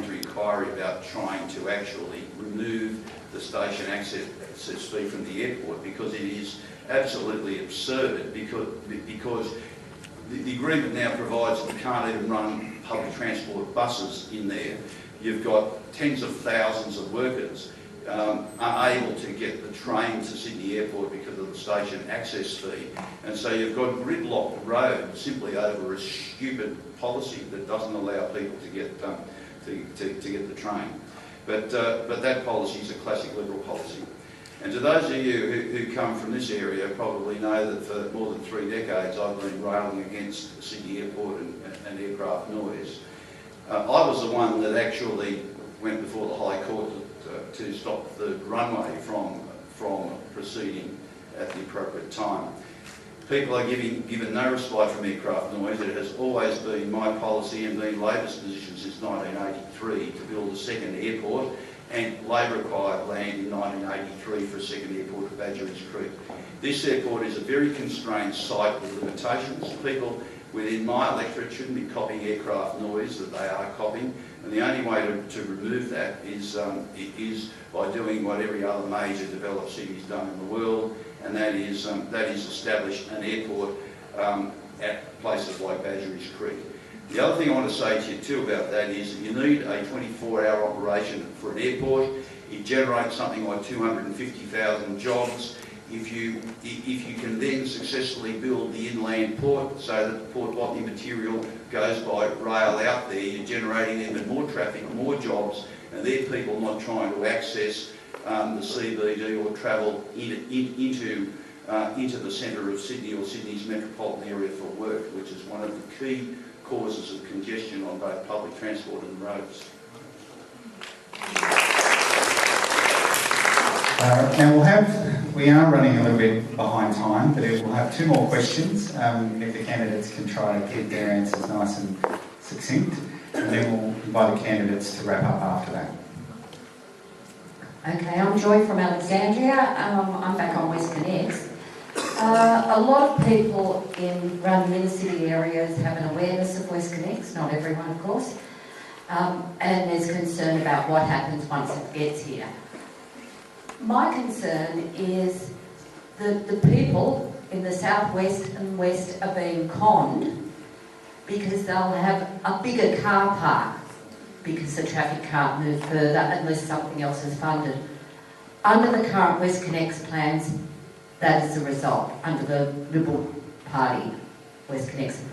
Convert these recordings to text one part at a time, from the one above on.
parliamentary inquiry about trying to actually remove the station access fee from the airport, because it is absolutely absurd, because the agreement now provides that you can't even run public transport buses in there. You've got tens of thousands of workers unable to get the train to Sydney Airport because of the station access fee, and so you've got gridlocked roads simply over a stupid policy that doesn't allow people to get the train. But that policy is a classic Liberal policy. And to those of you who come from this area probably know that for more than 3 decades I've been railing against Sydney Airport and aircraft noise. I was the one that actually went before the High Court to stop the runway from proceeding at the appropriate time. People are given no respite from aircraft noise. It has always been my policy and been Labor's position since 1983 to build a second airport, and Labor acquired land in 1983 for a second airport at Badgerys Creek. This airport is a very constrained site with limitations. People within my electorate shouldn't be copying aircraft noise that they are copying, and the only way to remove that is by doing what every other major developed city has done in the world, and that is establish an airport at places like Badgerys Creek. The other thing I want to say to you too about that is that you need a 24-hour operation for an airport. It generates something like 250,000 jobs. If you can then successfully build the inland port so that the Port Botany material goes by rail out there, you're generating even more traffic, more jobs, and they're people not trying to access the CBD or travel into the centre of Sydney or Sydney's metropolitan area for work, which is one of the key causes of congestion on both public transport and roads. Now we are running a little bit behind time, but we'll have 2 more questions if the candidates can try to keep their answers nice and succinct, and then we'll invite the candidates to wrap up after that. Okay, I'm Joy from Alexandria. I'm back on West Connects. A lot of people around the inner city areas have an awareness of West Connects, not everyone of course, and there's concern about what happens once it gets here. My concern is that the people in the southwest and west are being conned because they'll have a bigger car park because the traffic can't move further unless something else is funded. Under the current West Connects plans, that is the result, under the Liberal Party West Connects.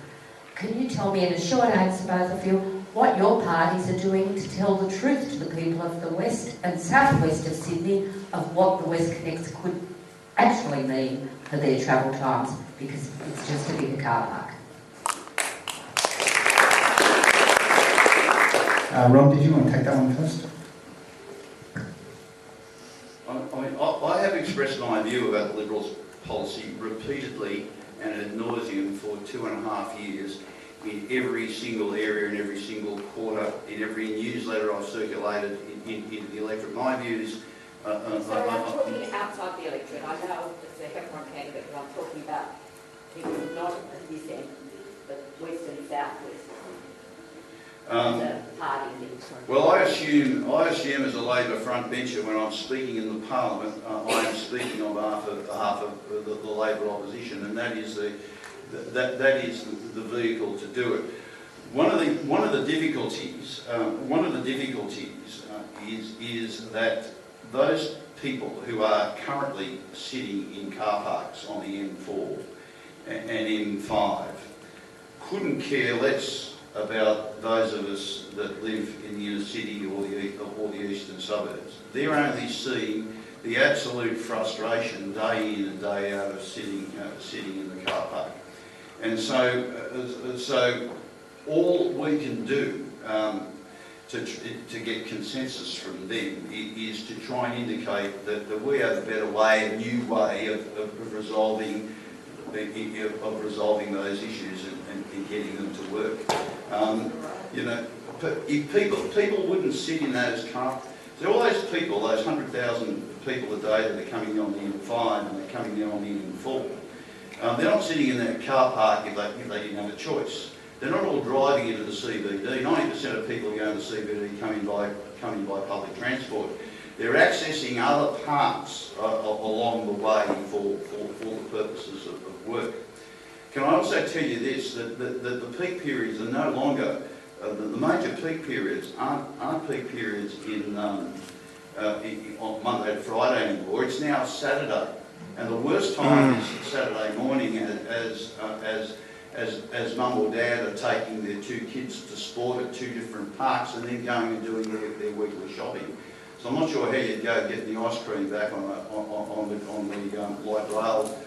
Can you tell me in a short answer, both of you, what your parties are doing to tell the truth to the people of the west and southwest of Sydney of what the West Connects could actually mean for their travel times, because it's just a bigger car park? Ron, did you want to take that one first? I have expressed my view about the Liberals' policy repeatedly and ad nauseum for 2.5 years in every single area, in every single quarter, in every newsletter I've circulated in the electorate. My view is... I'm talking outside the electorate. I know it's a Heffron candidate, but I'm talking about people not at this end, but west and southwest. Well, I assume as a Labor frontbencher, when I'm speaking in the Parliament, I am speaking on behalf of the Labor opposition, and that is the vehicle to do it. One of the difficulties is that those people who are currently sitting in car parks on the M4 and M5 couldn't care less about those of us that live in the inner city or the eastern suburbs. They're only seeing the absolute frustration day in and day out of sitting in the car park. And so all we can do to get consensus from them is to try and indicate that we have a better way, a new way of resolving those issues and getting them to work. If people wouldn't sit in those cars. So all those people, those 100,000 people a day that are coming on the M5 and they're coming down on the M4, they're not sitting in their car park if they didn't have a choice. they're not all driving into the CBD. 90% of people going to the CBD coming by public transport. They're accessing other parts along the way for the purposes of work. Can I also tell you this, that the peak periods are no longer, the major peak periods aren't peak periods on Monday to Friday anymore. It's now Saturday. And the worst time is Saturday morning as mum or dad are taking their two kids to sport at two different parks and then going and doing their weekly shopping. So I'm not sure how you'd go get the ice cream back on the light rail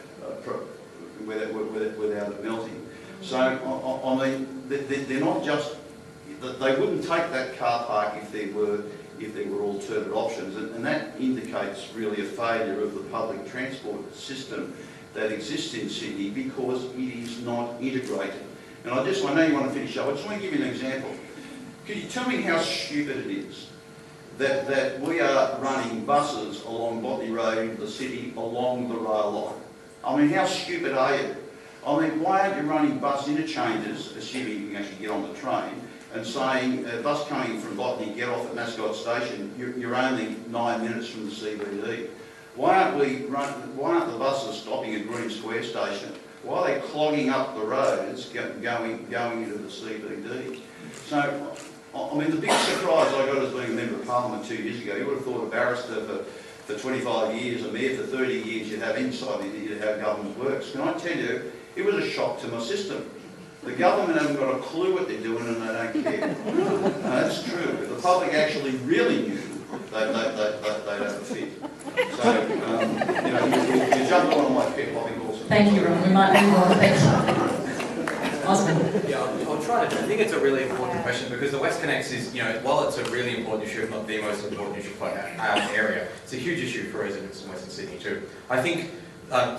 without it melting. So I mean, they're not just, they wouldn't take that car park if there were alternate options, and that indicates really a failure of the public transport system that exists in Sydney because it is not integrated. And I know you want to finish up. I just want to give you an example. Could you tell me how stupid it is that we are running buses along Botany Road into the city along the rail line? I mean, how stupid are you? I mean, why aren't you running bus interchanges, assuming you can actually get on the train, and saying, a bus coming from Botany, get off at Mascot Station, you're only 9 minutes from the CBD. Why aren't the buses stopping at Green Square Station? Why are they clogging up the roads going into the CBD? So, I mean, the big surprise I got as being a Member of Parliament 2 years ago, you would have thought a barrister for 25 years, a mayor for 30 years, you'd have insight into how government works. Can I tell you, it was a shock to my system. The government haven't got a clue what they're doing and they don't care. No, that's true. If the public actually really knew, they'd have a fit. So, you jumped on my pet lobby also. Thank you, Ron. We might move on. Thanks. Osman. Yeah, I'll try to. I think it's a really important question because the West Connects is, while it's a really important issue, if not the most important issue for our area, it's a huge issue for residents in Western Sydney too. I think,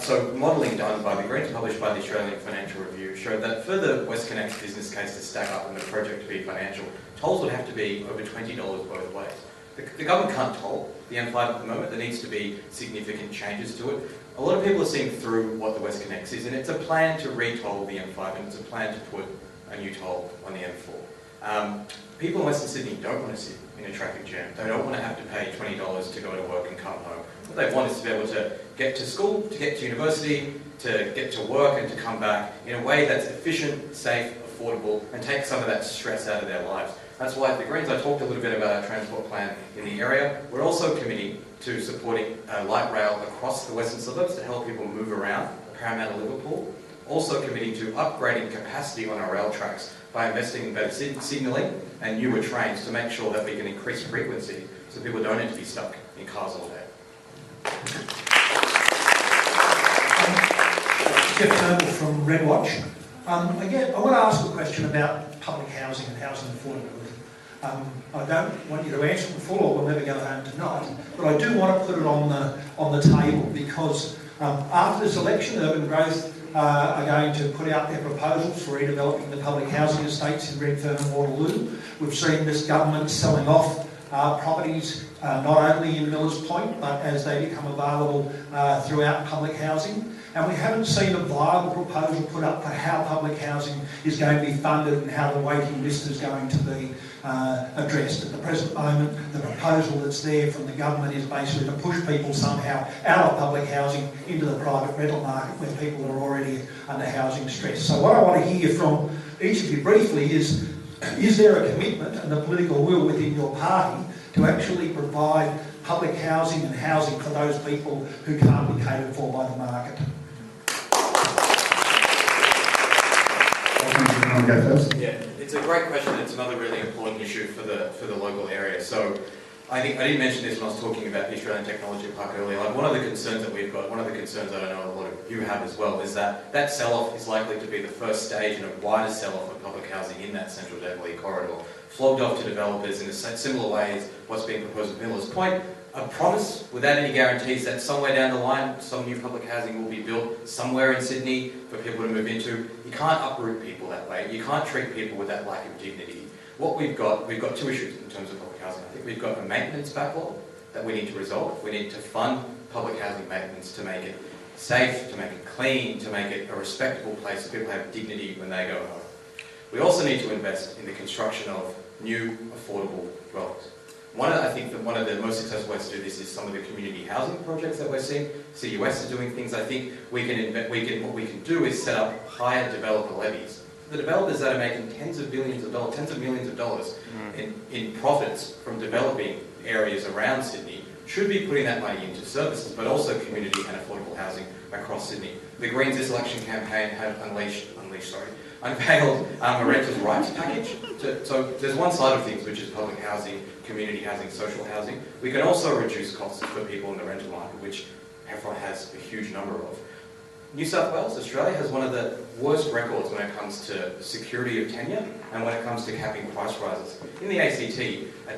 so modelling done by the Greens, published by the Australian Financial Review, showed that for the West Connects business case to stack up and the project to be financial, tolls would have to be over $20 both ways. The government can't toll the M5 at the moment. There needs to be significant changes to it. A lot of people are seeing through what the West Connects is, and it's a plan to re-toll the M5, and it's a plan to put a new toll on the M4. People in Western Sydney don't want to sit in a traffic jam. They don't want to have to pay $20 to go to work and come home. What they want is to be able to get to school, to get to university, to get to work and to come back in a way that's efficient, safe, affordable, and take some of that stress out of their lives. That's why at the Greens I talked a little bit about our transport plan in the area. We're also committing to supporting light rail across the western suburbs to help people move around Parramatta, Liverpool. Also committing to upgrading capacity on our rail tracks by investing in better signalling and newer trains to make sure that we can increase frequency so people don't need to be stuck in cars all day. Jeff Turnbull from REDWatch. Again, I want to ask a question about public housing and housing affordability. I don't want you to answer it in full or we'll never go home tonight, but I do want to put it on the table because after this election, Urban Growth are going to put out their proposals for redeveloping the public housing estates in Redfern and Waterloo. We've seen this government selling off properties not only in Millers Point but as they become available throughout public housing. And we haven't seen a viable proposal put up for how public housing is going to be funded and how the waiting list is going to be addressed. At the present moment, the proposal that's there from the government is basically to push people somehow out of public housing into the private rental market where people are already under housing stress. So what I want to hear from each of you briefly is there a commitment and the political will within your party to actually provide public housing and housing for those people who can't be catered for by the market? Go first. Yeah, it's a great question. It's another really important issue for the local area. So I think I didn't mention this when I was talking about the Australian Technology Park earlier. Like one of the concerns that we've got, one of the concerns that I know a lot of you have as well, is that sell-off is likely to be the first stage in a wider sell-off of public housing in that Central Beverley corridor, flogged off to developers in a similar way as what's being proposed at Millers Point. A promise without any guarantees that somewhere down the line some new public housing will be built somewhere in Sydney for people to move into. You can't uproot people that way. You can't treat people with that lack of dignity. What we've got two issues in terms of public housing. I think we've got a maintenance backlog that we need to resolve. We need to fund public housing maintenance to make it safe, to make it clean, to make it a respectable place so people have dignity when they go home. We also need to invest in the construction of new, affordable dwellings. I think that one of the most successful ways to do this is some of the community housing projects that we're seeing. CUS is doing things. I think what we can do is set up higher developer levies. The developers that are making tens of millions of dollars in profits from developing areas around Sydney should be putting that money into services, but also community and affordable housing across Sydney. The Greens this election campaign had unveiled a renters' rights package. So there's one side of things, which is public housing, community housing, social housing. We can also reduce costs for people in the rental market, which Heffron has a huge number of. New South Wales, Australia, has one of the worst records when it comes to security of tenure and when it comes to capping price rises. In the ACT, a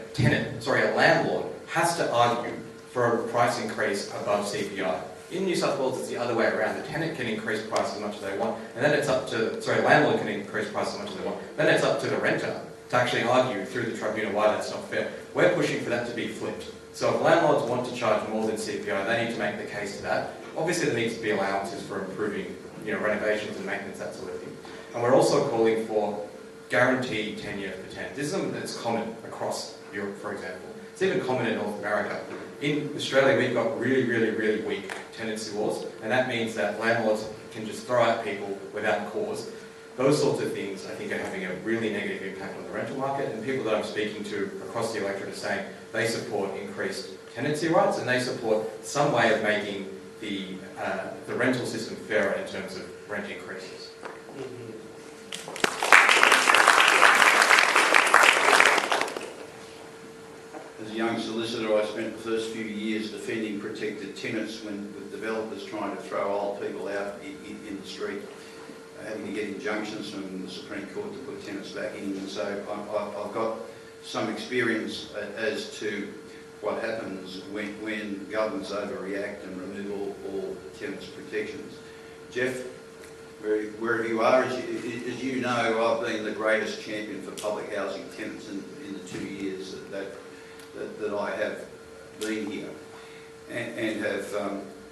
landlord has to argue for a price increase above CPI. In New South Wales, it's the other way around. The tenant can increase price as much as they want, and then it's up to, landlord can increase price as much as they want. Then it's up to the renter to actually argue through the tribunal why that's not fair. We're pushing for that to be flipped. So if landlords want to charge more than CPI, they need to make the case to that. Obviously, there needs to be allowances for improving, renovations and maintenance, that sort of thing. And we're also calling for guaranteed tenure for tenants. This is something that's common across Europe, for example. It's even common in North America. In Australia, we've got really weak tenancy laws, and that means that landlords can just throw out people without cause. Those sorts of things, I think, are having a really negative impact on the rental market, and people that I'm speaking to across the electorate are saying they support increased tenancy rights, and they support some way of making the rental system fairer in terms of rent increases. As a young solicitor, I spent the first few years defending protected tenants with developers trying to throw old people out in the street, having to get injunctions from the Supreme Court to put tenants back in. And so I've got some experience as to what happens when governments overreact and remove all tenants' protections. Jeff, wherever you are, as you know, I've been the greatest champion for public housing tenants in the 2 years that I have been here, and have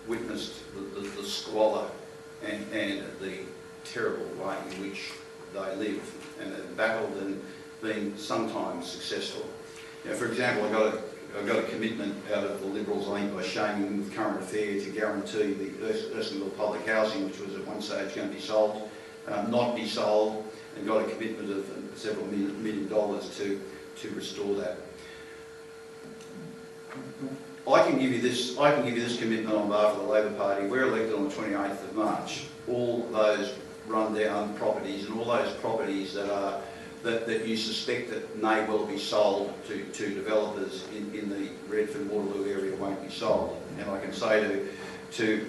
witnessed the squalor and the terrible way in which they live, and have battled and been sometimes successful. Now, for example, I got a commitment out of the Liberals aimed by shaming them with current affair to guarantee the Erskineville public housing, which was at one stage going to be sold, not be sold, and got a commitment of several million dollars to restore that. I can give you this commitment on behalf of the Labor Party. We're elected on the 28th of March. All those run-down properties and all those properties that you suspect that may well be sold to developers in the Redfern Waterloo area won't be sold. And I can say to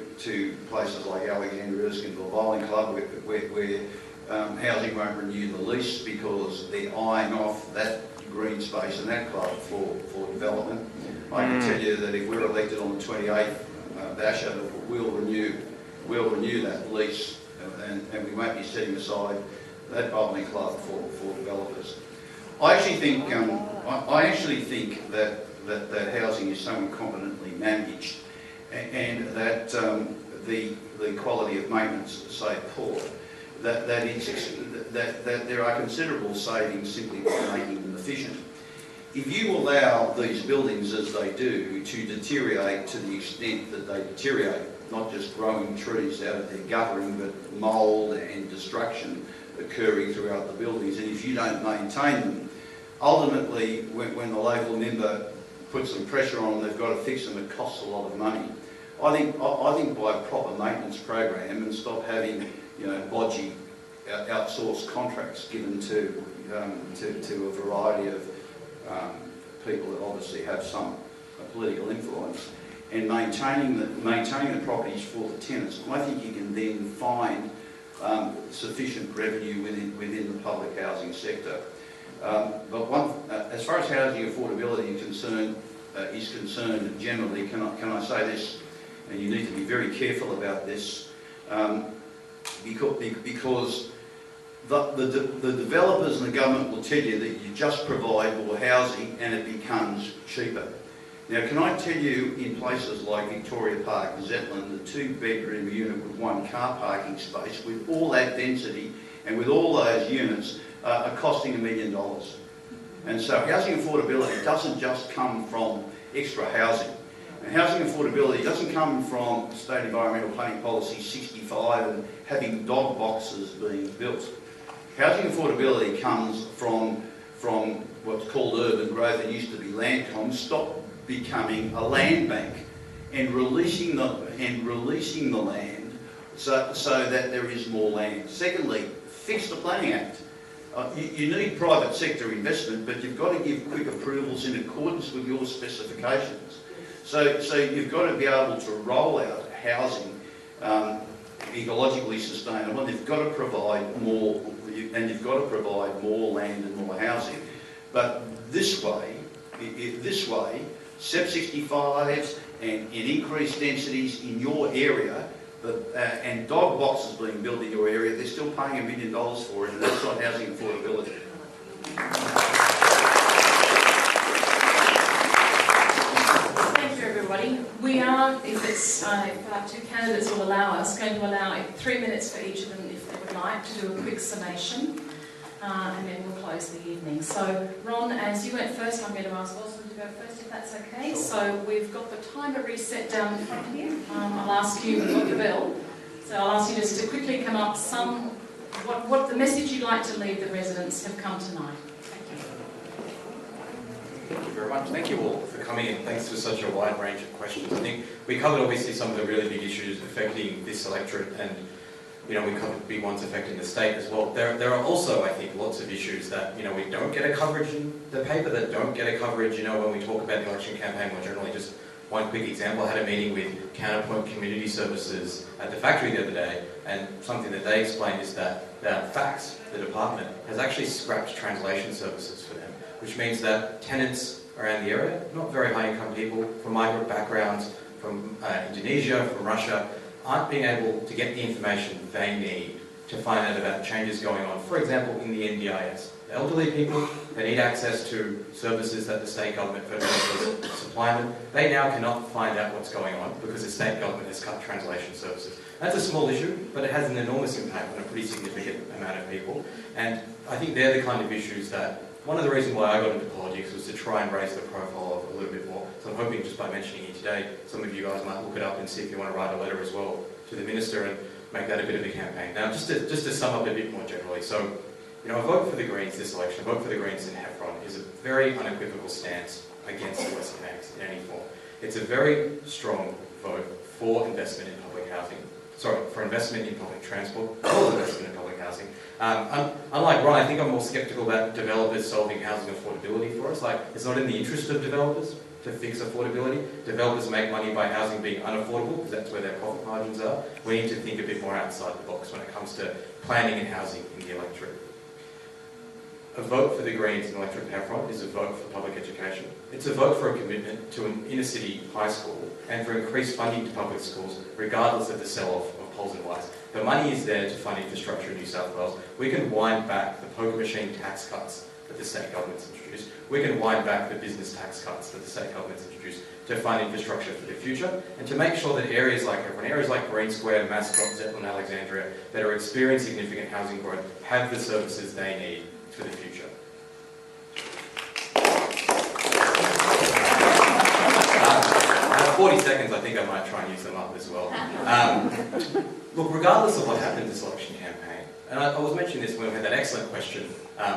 places like Alexandria, Erskineville Bowling Club, where housing won't renew the lease because they're eyeing off that green space in that club for development. I can tell you that if we're elected on the 28th, Basher, we'll renew that lease, and we won't be setting aside that bowling club for developers. I actually think that housing is so incompetently managed, and that the quality of maintenance is so poor that there are considerable savings simply by making them efficient. If you allow these buildings, as they do, to deteriorate to the extent that they deteriorate, not just growing trees out of their guttering, but mould and destruction occurring throughout the buildings, and if you don't maintain them, ultimately, when the local member puts some pressure on them, they've got to fix them, it costs a lot of money. I think by a proper maintenance program and stop having, bodgy outsourced contracts given to a variety of people that obviously have some political influence, and maintaining the properties for the tenants, I think you can then find sufficient revenue within the public housing sector. But as far as housing affordability is concerned generally, can I say this, and you need to be very careful about this, because the developers and the government will tell you that you just provide more housing and it becomes cheaper. Now, can I tell you, in places like Victoria Park, Zetland, the 2-bedroom unit with 1 car parking space, with all that density and with all those units, are costing $1 million. And so housing affordability doesn't just come from extra housing. And housing affordability doesn't come from State Environmental Planning Policy 65 and having dog boxes being built. Housing affordability comes from what's called urban growth. It used to be Landcom. Stop becoming a land bank and releasing the land so that there is more land. Secondly, fix the Planning Act. You need private sector investment, but you've got to give quick approvals in accordance with your specifications. So you've got to be able to roll out housing ecologically sustainable, and you've got to provide more, land and more housing. But this way, SEP 65s and increased densities in your area, and dog boxes being built in your area, they're still paying $1 million for it, and that's not housing affordability. Thank you, everybody. We are, if our two candidates will allow us, going to allow 3 minutes for each of them, if they would like, to do a quick summation, and then we'll close the evening. So, Ron, as you went first, I'm going to ask Osman to go first, if that's okay. Sure. So we've got the timer reset down in front here. I'll ask you, we've got the bell. So I'll ask you just to quickly come up what the message you'd like to leave the residents have come tonight. Thank you. Thank you very much. Thank you all for coming in. Thanks for such a wide range of questions. I think we covered obviously some of the really big issues affecting this electorate, and we covered big ones affecting the state as well. There are also, I think, lots of issues that, we don't get a coverage in the paper, that don't get a coverage, when we talk about the election campaign more generally. Just one quick example, I had a meeting with Counterpoint Community Services at the factory the other day, and something that they explained is that Fax, the department, has actually scrapped translation services for them, which means that tenants around the area, not very high income people, from migrant backgrounds, from Indonesia, from Russia, aren't being able to get the information they need to find out about changes going on. For example, in the NDIS. The elderly people, they need access to services that the state government, federal government supply them. They now cannot find out what's going on because the state government has cut translation services. That's a small issue, but it has an enormous impact on a pretty significant amount of people. And I think they're the kind of issues that, one of the reasons why I got into politics was to try and raise the profile of a little bit more. So I'm hoping just by mentioning it today, some of you guys might look it up and see if you want to write a letter as well to the Minister and make that a bit of a campaign. Now, just to sum up a bit more generally, so, a vote for the Greens this election, a vote for the Greens in Heffron is a very unequivocal stance against the Western Annex in any form. It's a very strong vote for investment in public housing. For investment in public transport, for investment in public housing. Unlike Ron, I think I'm more sceptical about developers solving housing affordability for us. It's not in the interest of developers to fix affordability. Developers make money by housing being unaffordable, because that's where their profit margins are. We need to think a bit more outside the box when it comes to planning and housing in the electorate. A vote for the Greens in electorate Heffron is a vote for public education. It's a vote for a commitment to an inner city high school and for increased funding to public schools, regardless of the sell-off of poles and wires. The money is there to fund infrastructure in New South Wales. We can wind back the poker machine tax cuts that the state government's introduced. We can wind back the business tax cuts that the state government's introduced to fund infrastructure for the future, and to make sure that areas like Heffron, areas like Green Square, Mascot, Zetland, Alexandria, that are experiencing significant housing growth, have the services they need for the future. I have 40 seconds, I think I might try and use them up as well. Look, regardless of what happened this election campaign, and I was mentioning this when we had that excellent question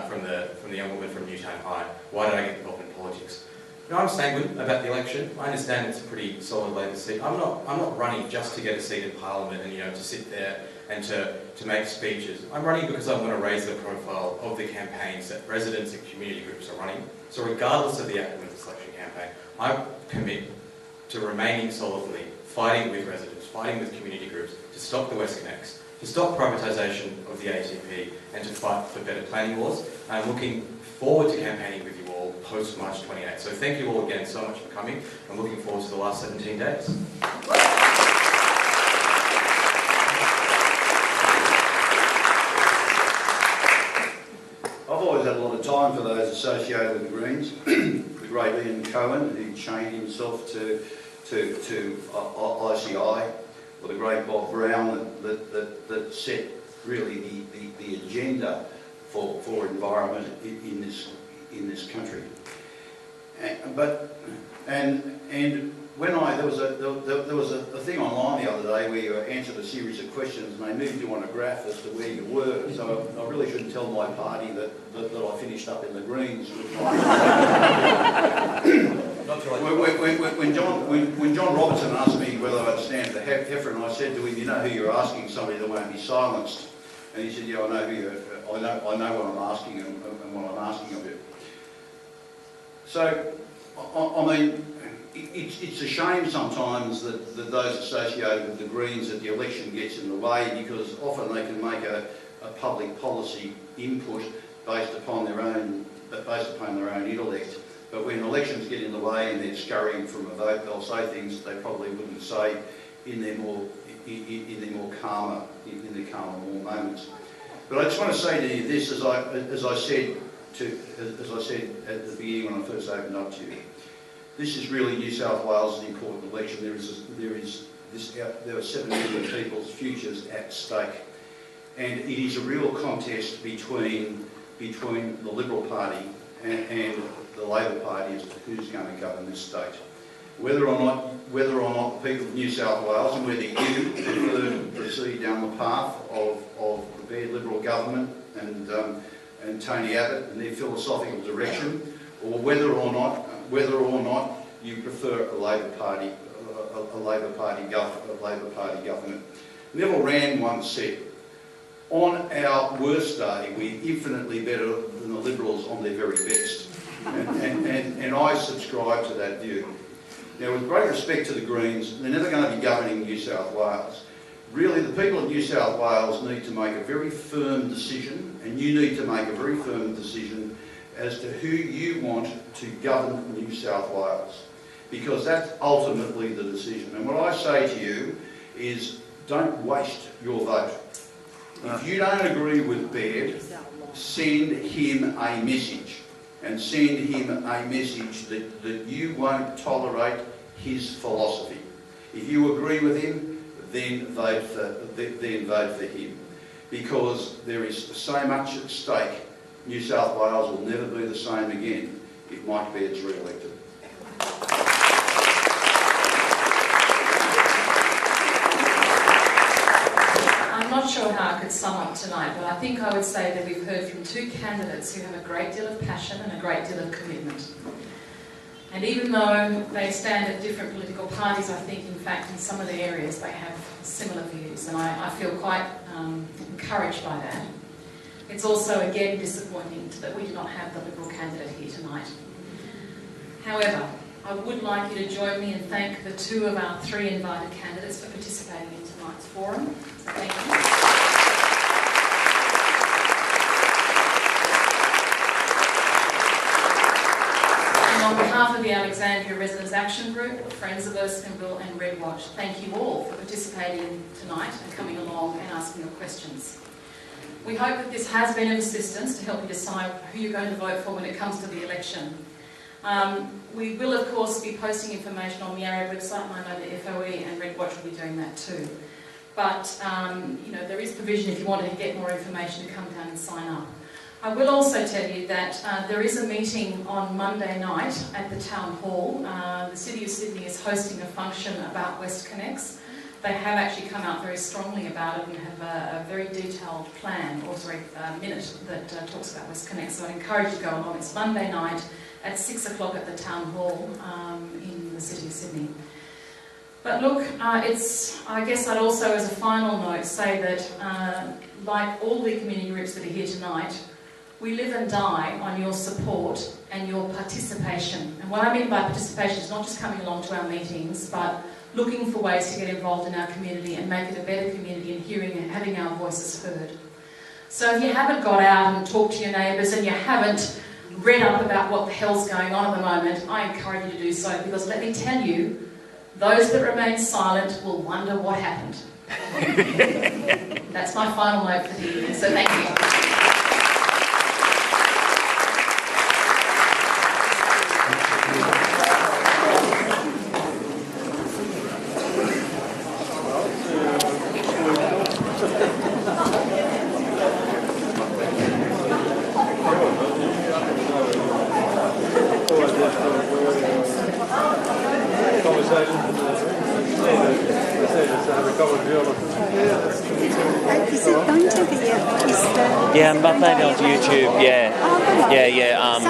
from the young woman from Newtown High, why did I get involved in politics? I'm sanguine about the election. I understand it's a pretty solid Labor seat. I'm not running just to get a seat in Parliament and to sit there and to make speeches. I'm running because I want to raise the profile of the campaigns that residents and community groups are running. So regardless of the outcome of this election campaign, I commit to remaining solidly fighting with residents, fighting with community groups to stop the WestConnex, to stop privatisation of the ATP, and to fight for better planning laws. I'm looking forward to campaigning with you all post-March 28th. So thank you all again so much for coming. I'm looking forward to the last 17 days. I've always had a lot of time for those associated with the Greens. The great Ian Cohen, who chained himself to ICI, or the great Bob Brown that set really the agenda for environment in this country. And when there was a thing online the other day where you answered a series of questions and they moved you on a graph as to where you were. So I really shouldn't tell my party that I finished up in the Greens. When John Robertson asked me whether I'd stand for Heffron, I said to him, "You know who you're asking, somebody that won't be silenced." And he said, "Yeah, I know who you're. I know what I'm asking and what I'm asking of you." So, I mean, it's a shame sometimes that those associated with the Greens that the election gets in the way, because often they can make a public policy input based upon their own intellect. But when elections get in the way and they're scurrying from a vote, they'll say things they probably wouldn't say in their calmer moments. But I just want to say to you this, as I said at the beginning when I first opened up to you. This is really New South Wales' important election. There are 7 million people's futures at stake, and it is a real contest between the Liberal Party and the Labor Party as to who's going to govern this state. Whether or not the people of New South Wales, and whether you prefer to proceed down the path of the bad Liberal government and Tony Abbott and their philosophical direction, or whether or not you prefer a Labor Party government. Neville Rand once said, "On our worst day, we're infinitely better than the Liberals on their very best," and I subscribe to that view. Now, with great respect to the Greens, they're never going to be governing New South Wales. Really, the people of New South Wales need to make a very firm decision, and you need to make a very firm decision as to who you want to govern New South Wales, because that's ultimately the decision. And what I say to you is, don't waste your vote. If you don't agree with Baird, send him a message, and send him a message that you won't tolerate his philosophy. If you agree with him, then vote for him, because there is so much at stake. New South Wales will never be the same again if Mike Baird's re-elected. I'm not sure how I could sum up tonight, but I think I would say that we've heard from 2 candidates who have a great deal of passion and a great deal of commitment. And even though they stand at different political parties, I think, in fact, in some of the areas they have similar views, and I feel quite encouraged by that. It's also, again, disappointing that we do not have the Liberal candidate here tonight. However, I would like you to join me and thank the 2 of our 3 invited candidates for participating in tonight's forum. So thank you. And on behalf of the Alexandria Residents Action Group, Friends of Erskineville and REDWatch, thank you all for participating tonight and coming along and asking your questions. We hope that this has been of assistance to help you decide who you're going to vote for when it comes to the election. We will, of course, be posting information on the ARED website, and I know the FOE and REDWatch will be doing that too. But, there is provision if you wanted to get more information to come down and sign up. I will also tell you that there is a meeting on Monday night at the Town Hall. The City of Sydney is hosting a function about WestConnex. They have actually come out very strongly about it and have a very detailed plan, or minute that talks about WestConnex. So I'd encourage you to go along. It's Monday night at 6 o'clock at the Town Hall in the City of Sydney. But look, I guess I'd also, as a final note, say that like all the community groups that are here tonight, we live and die on your support and your participation. And what I mean by participation is not just coming along to our meetings, but looking for ways to get involved in our community and make it a better community and hearing and having our voices heard. So if you haven't got out and talked to your neighbours and you haven't read up about what the hell's going on at the moment, I encourage you to do so, because let me tell you, those that remain silent will wonder what happened. That's my final note for the evening, so thank you. Is it going to be Yeah, maybe on YouTube.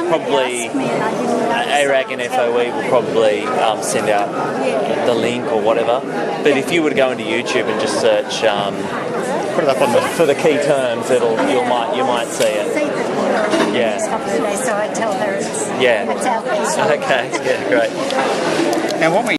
Probably ARAG and FOE will probably send out the link or whatever. But if you were to go into YouTube and just search, put it up on for the key terms, you might see it. Yeah. So I tell her it's out there. Okay. Yeah. Great. Now, what we